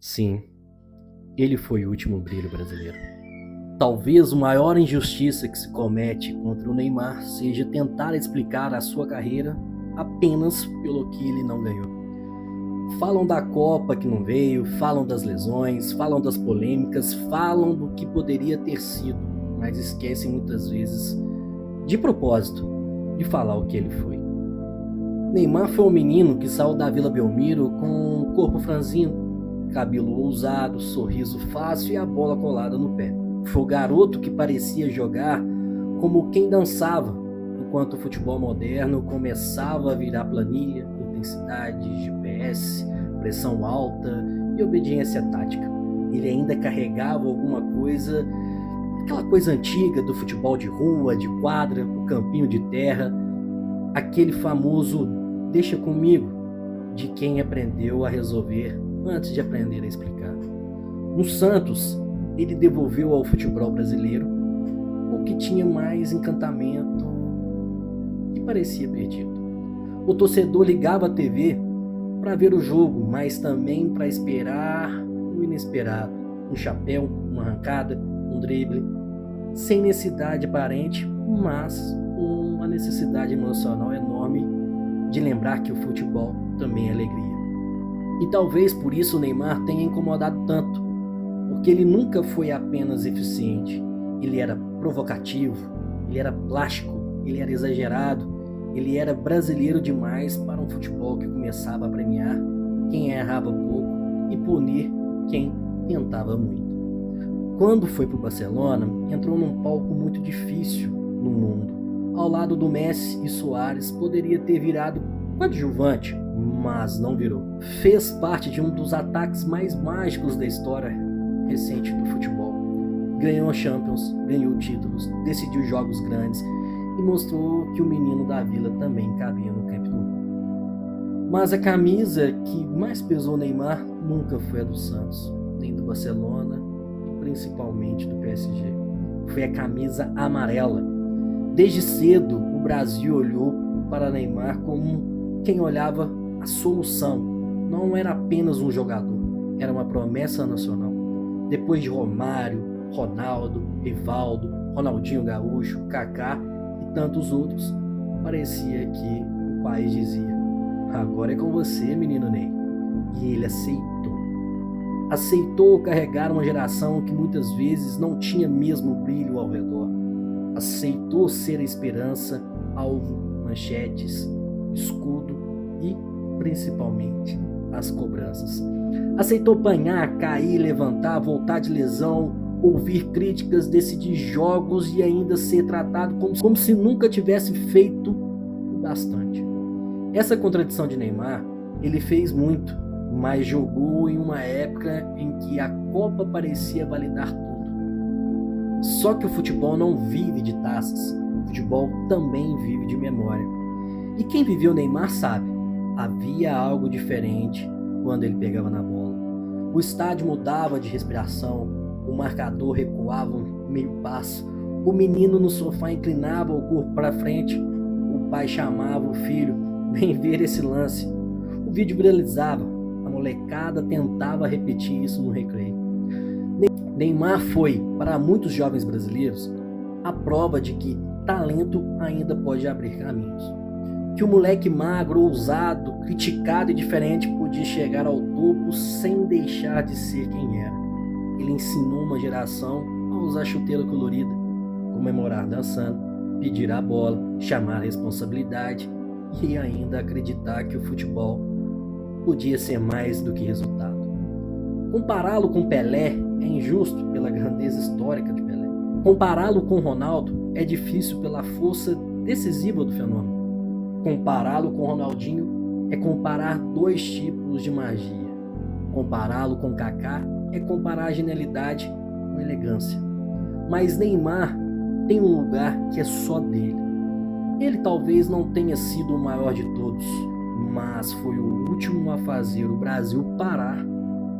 Sim, ele foi o último brilho brasileiro. Talvez a maior injustiça que se comete contra o Neymar seja tentar explicar a sua carreira apenas pelo que ele não ganhou. Falam da Copa que não veio, falam das lesões, falam das polêmicas, falam do que poderia ter sido, mas esquecem muitas vezes, de propósito, de falar o que ele foi. Neymar foi um menino que saiu da Vila Belmiro com o corpo franzino, cabelo ousado, sorriso fácil e a bola colada no pé. Foi o garoto que parecia jogar como quem dançava, enquanto o futebol moderno começava a virar planilha, intensidade, GPS, pressão alta e obediência tática. Ele ainda carregava alguma coisa, aquela coisa antiga do futebol de rua, de quadra, o campinho de terra, aquele famoso deixa comigo, de quem aprendeu a resolver antes de aprender a explicar. No Santos, ele devolveu ao futebol brasileiro o que tinha mais encantamento e parecia perdido. O torcedor ligava a TV para ver o jogo, mas também para esperar o inesperado. Um chapéu, uma arrancada, um drible, sem necessidade aparente, mas uma necessidade emocional enorme de lembrar que o futebol também é alegria. E talvez por isso o Neymar tenha incomodado tanto, porque ele nunca foi apenas eficiente, ele era provocativo, ele era plástico, ele era exagerado, ele era brasileiro demais para um futebol que começava a premiar quem errava pouco e punir quem tentava muito. Quando foi para o Barcelona, entrou num palco muito difícil no mundo. Ao lado do Messi e Suárez, poderia ter virado coadjuvante, mas não virou. Fez parte de um dos ataques mais mágicos da história recente do futebol. Ganhou a Champions, ganhou títulos, decidiu jogos grandes e mostrou que o menino da Vila também cabia no Camp Nou. Mas a camisa que mais pesou Neymar nunca foi a do Santos, nem do Barcelona e principalmente do PSG. Foi a camisa amarela. Desde cedo, o Brasil olhou para Neymar como quem olhava a solução. Não era apenas um jogador, era uma promessa nacional. Depois de Romário, Ronaldo, Rivaldo, Ronaldinho Gaúcho, Kaká e tantos outros, parecia que o país dizia: agora é com você, menino Ney. E ele aceitou. Aceitou carregar uma geração que muitas vezes não tinha mesmo brilho ao redor. Aceitou ser a esperança, alvo, manchetes, escudo e, principalmente, as cobranças. Aceitou apanhar, cair, levantar, voltar de lesão, ouvir críticas, decidir jogos e ainda ser tratado como se nunca tivesse feito o bastante. Essa contradição de Neymar, ele fez muito, mas jogou em uma época em que a Copa parecia validar tudo. Só que o futebol não vive de taças, o futebol também vive de memória. E quem viveu Neymar sabe, havia algo diferente quando ele pegava na bola. O estádio mudava de respiração, o marcador recuava um meio passo, o menino no sofá inclinava o corpo para frente, o pai chamava o filho: vem ver esse lance. O vídeo viralizava, a molecada tentava repetir isso no recreio. Neymar foi, para muitos jovens brasileiros, a prova de que talento ainda pode abrir caminhos. Que o moleque magro, ousado, criticado e diferente podia chegar ao topo sem deixar de ser quem era. Ele ensinou uma geração a usar chuteira colorida, comemorar dançando, pedir a bola, chamar a responsabilidade e ainda acreditar que o futebol podia ser mais do que resultado. Compará-lo com Pelé é injusto pela grandeza histórica de Pelé. Compará-lo com Ronaldo é difícil pela força decisiva do fenômeno. Compará-lo com Ronaldinho é comparar dois tipos de magia. Compará-lo com Kaká é comparar a genialidade com elegância. Mas Neymar tem um lugar que é só dele. Ele talvez não tenha sido o maior de todos, mas foi o último a fazer o Brasil parar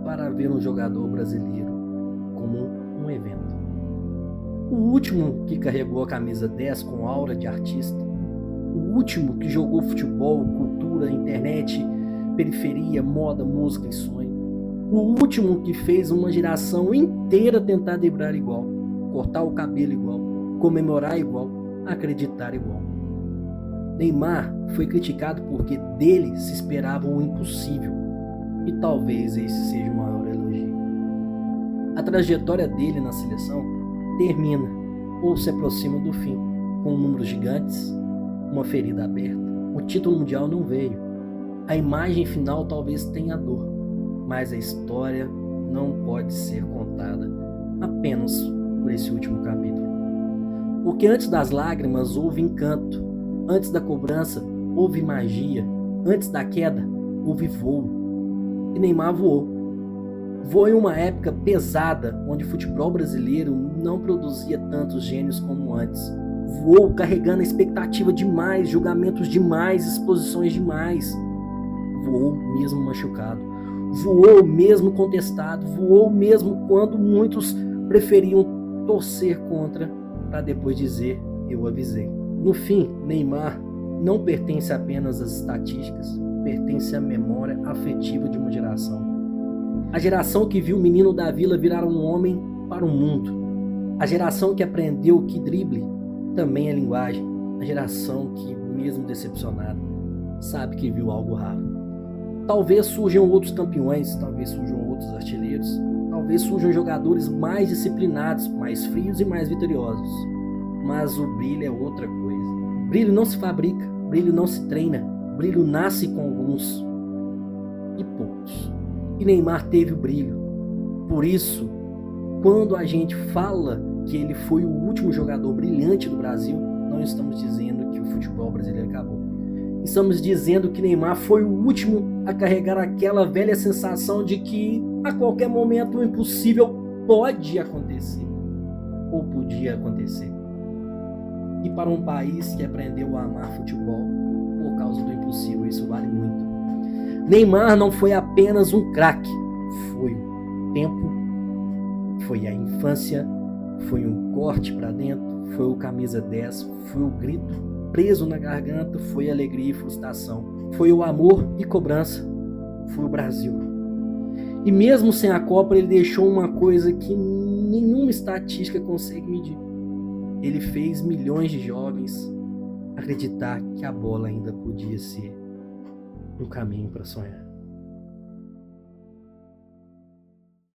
para ver um jogador brasileiro como um evento. O último que carregou a camisa 10 com aura de artista. O último que jogou futebol, cultura, internet, periferia, moda, música e sonho. O O último que fez uma geração inteira tentar driblar igual, cortar o cabelo igual, comemorar igual, acreditar igual. Neymar foi criticado porque dele se esperava o impossível, e talvez esse seja o maior elogio. A trajetória dele na seleção termina ou se aproxima do fim, com números gigantes, uma ferida aberta. O título mundial não veio. A imagem final talvez tenha dor, mas a história não pode ser contada apenas por esse último capítulo. Porque antes das lágrimas houve encanto, antes da cobrança houve magia, antes da queda houve voo. E Neymar voou. Voou em uma época pesada, onde o futebol brasileiro não produzia tantos gênios como antes. Voou carregando a expectativa demais, julgamentos demais, exposições demais. Voou mesmo machucado. Voou mesmo contestado. Voou mesmo quando muitos preferiam torcer contra para depois dizer, eu avisei. No fim, Neymar não pertence apenas às estatísticas, pertence à memória afetiva de uma geração. A geração que viu o menino da vila virar um homem para o mundo. A geração que aprendeu que drible também é linguagem. A geração que, mesmo decepcionada, sabe que viu algo raro. Talvez surjam outros campeões, talvez surjam outros artilheiros, talvez surjam jogadores mais disciplinados, mais frios e mais vitoriosos. Mas o brilho é outra coisa. Brilho não se fabrica, brilho não se treina, brilho nasce com alguns e poucos. E Neymar teve o brilho. Por isso, quando a gente fala que ele foi o último jogador brilhante do Brasil, não estamos dizendo que o futebol brasileiro acabou. Estamos dizendo que Neymar foi o último a carregar aquela velha sensação de que a qualquer momento o impossível pode acontecer ou podia acontecer. E para um país que aprendeu a amar futebol por causa do impossível, isso vale muito. Neymar não foi apenas um craque, foi o tempo, foi a infância, foi um corte para dentro, foi o camisa 10, foi o grito preso na garganta, foi alegria e frustração, foi o amor e cobrança, foi o Brasil. E mesmo sem a Copa, ele deixou uma coisa que nenhuma estatística consegue medir. Ele fez milhões de jovens acreditar que a bola ainda podia ser um caminho para sonhar.